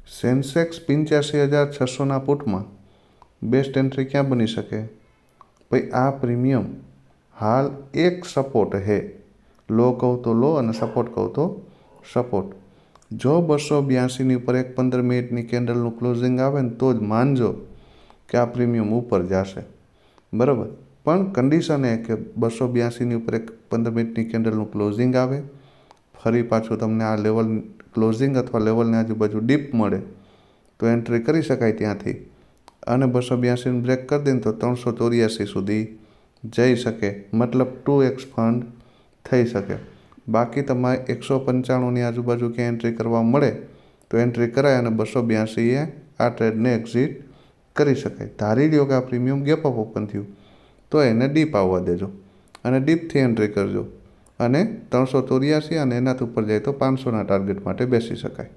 Sensex 85,600ના પુટમાં best entry ક્યાં બની શકે? ભાઈ આ પ્રીમિયમ હાલ એક સપોર્ટ હે, લો કહું તો લો અને સપોર્ટ કહું તો સપોર્ટ. જો 282ની ઉપર એક 15 મિનિટની કેન્ડલનું ક્લોઝિંગ આવે ને તો જ માનજો કે આ પ્રીમિયમ ઉપર જશે, બરાબર. પણ કન્ડિશન એ કે 282ની ઉપર એક 15 મિનિટની કેન્ડલનું ક્લોઝિંગ આવે, ફરી પાછું તમને આ લેવલ ક્લોઝિંગ અથવા લેવલની આજુબાજુ ડીપ મળે તો એન્ટ્રી કરી શકાય ત્યાંથી. અને 282 બ્રેક કરી દે તો 384 સુધી જઈ શકે, મતલબ 2x ફંડ થઈ શકે. બાકી તમારે 195ની આજુબાજુ ક્યાં એન્ટ્રી કરવા મળે તો એન્ટ્રી કરાય અને 282એ આ ટ્રેડને એક્ઝિટ કરી શકાય. ધારી લ્યો કે આ પ્રીમિયમ ગેપ અપ ઓપન થયું તો એને ડીપ આવવા દેજો અને ડીપથી એન્ટ્રી કરજો અને 384 અને એનાથી ઉપર જાય તો 500ના ટાર્ગેટ માટે બેસી શકાય.